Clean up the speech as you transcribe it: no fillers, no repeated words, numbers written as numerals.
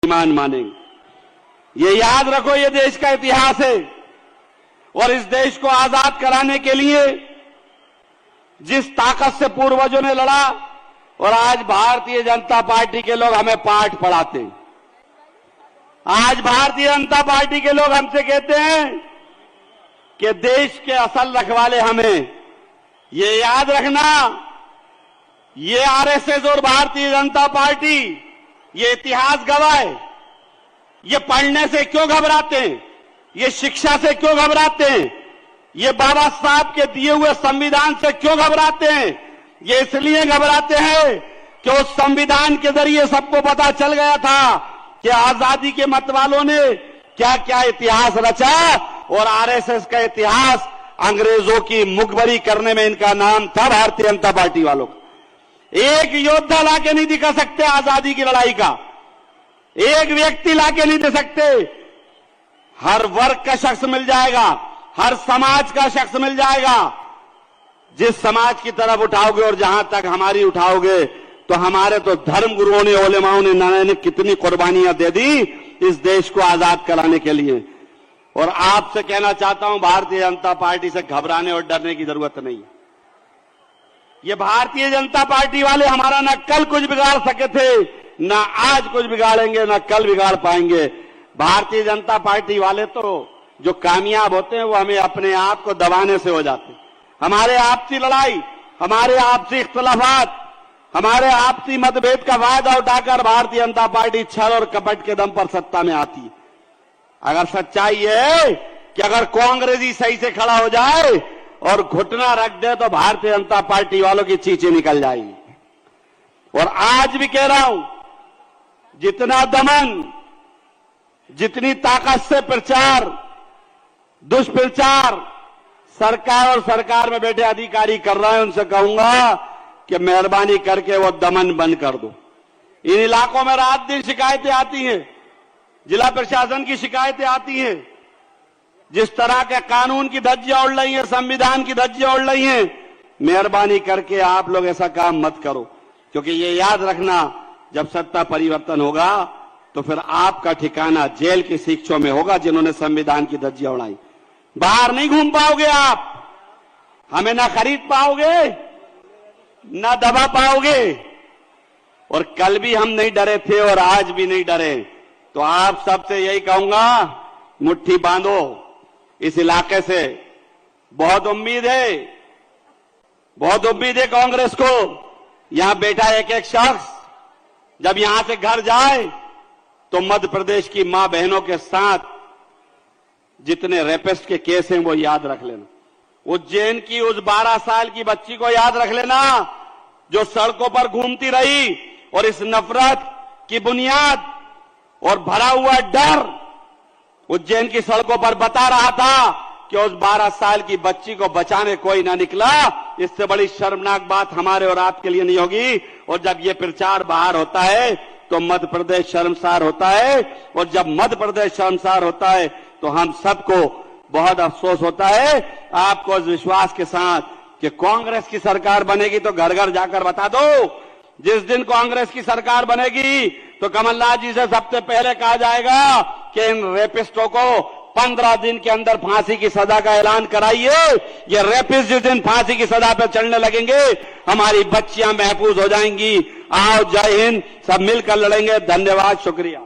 ईमान मानेंगे। ये याद रखो, ये देश का इतिहास है और इस देश को आजाद कराने के लिए जिस ताकत से पूर्वजों ने लड़ा और आज भारतीय जनता पार्टी के लोग हमें पाठ पढ़ाते हैं। आज भारतीय जनता पार्टी के लोग हमसे कहते हैं कि देश के असल रखवाले हमें। ये याद रखना, ये आरएसएस और भारतीय जनता पार्टी ये इतिहास गवाह है। ये पढ़ने से क्यों घबराते हैं, ये शिक्षा से क्यों घबराते हैं, ये बाबा साहब के दिए हुए संविधान से क्यों घबराते हैं? ये इसलिए घबराते हैं कि उस संविधान के जरिए सबको पता चल गया था कि आजादी के मतवालों ने क्या क्या इतिहास रचा और आरएसएस का इतिहास अंग्रेजों की मुखबरी करने में इनका नाम था भारतीय जनता पार्टी वालों का। एक योद्धा लाके नहीं दिखा सकते आजादी की लड़ाई का, एक व्यक्ति लाके नहीं दे सकते। हर वर्ग का शख्स मिल जाएगा, हर समाज का शख्स मिल जाएगा। जिस समाज की तरफ उठाओगे और जहां तक हमारी उठाओगे, तो हमारे तो धर्म गुरुओं ने, उलेमाओं ने कितनी कुर्बानियां दे दी इस देश को आजाद कराने के लिए। और आपसे कहना चाहता हूं, भारतीय जनता पार्टी से घबराने और डरने की जरूरत नहीं है। ये भारतीय जनता पार्टी वाले हमारा न कल कुछ बिगाड़ सके थे, न आज कुछ बिगाड़ेंगे, न कल बिगाड़ पाएंगे। भारतीय जनता पार्टी वाले तो जो कामयाब होते हैं वो हमें अपने आप को दबाने से हो जाते हैं। हमारे आपसी लड़ाई, हमारे आपसी इख्तलाफात, हमारे आपसी मतभेद का फायदा उठाकर भारतीय जनता पार्टी छल और कपट के दम पर सत्ता में आती है। अगर सच्चाई है कि अगर कांग्रेस ही सही से खड़ा हो जाए और घुटना रख दे तो भारतीय जनता पार्टी वालों की चींचें निकल जाएगी। और आज भी कह रहा हूं, जितना दमन, जितनी ताकत से प्रचार, दुष्प्रचार सरकार और सरकार में बैठे अधिकारी कर रहे हैं, उनसे कहूंगा कि मेहरबानी करके वो दमन बंद कर दो। इन इलाकों में रात दिन शिकायतें आती हैं, जिला प्रशासन की शिकायतें आती हैं। जिस तरह के कानून की धज्जियां उड़ रही हैं, संविधान की धज्जियां उड़ रही हैं, मेहरबानी करके आप लोग ऐसा काम मत करो। क्योंकि ये याद रखना, जब सत्ता परिवर्तन होगा तो फिर आपका ठिकाना जेल की शिक्षों में होगा, जिन्होंने संविधान की धज्जियां उड़ाई। बाहर नहीं घूम पाओगे आप, हमें ना खरीद पाओगे, ना दबा पाओगे। और कल भी हम नहीं डरे थे और आज भी नहीं डरे। तो आप सबसे यही कहूंगा, मुट्ठी बांधो। इस इलाके से बहुत उम्मीद है, बहुत उम्मीद है कांग्रेस को। यहां बैठा एक एक शख्स जब यहां से घर जाए तो मध्य प्रदेश की मां बहनों के साथ जितने रेपिस्ट के केस हैं वो याद रख लेना। उज्जैन की उस 12 साल की बच्ची को याद रख लेना जो सड़कों पर घूमती रही और इस नफरत की बुनियाद और भरा हुआ डर उज्जैन की सड़कों पर बता रहा था कि उस 12 साल की बच्ची को बचाने कोई ना निकला। इससे बड़ी शर्मनाक बात हमारे और आपके लिए नहीं होगी। और जब ये प्रचार बाहर होता है तो मध्य प्रदेश शर्मसार होता है, और जब मध्य प्रदेश शर्मसार होता है तो हम सबको बहुत अफसोस होता है। आपको इस विश्वास के साथ कि कांग्रेस की सरकार बनेगी तो घर घर जाकर बता दो। जिस दिन कांग्रेस की सरकार बनेगी तो कमलनाथ जी से सबसे पहले कहा जाएगा कि इन रेपिस्टों को 15 दिन के अंदर फांसी की सजा का ऐलान कराइए। ये रेपिस्ट जिस दिन फांसी की सजा पर चढ़ने लगेंगे, हमारी बच्चियां महफूज हो जाएंगी। आओ, जय हिंद, सब मिलकर लड़ेंगे। धन्यवाद, शुक्रिया।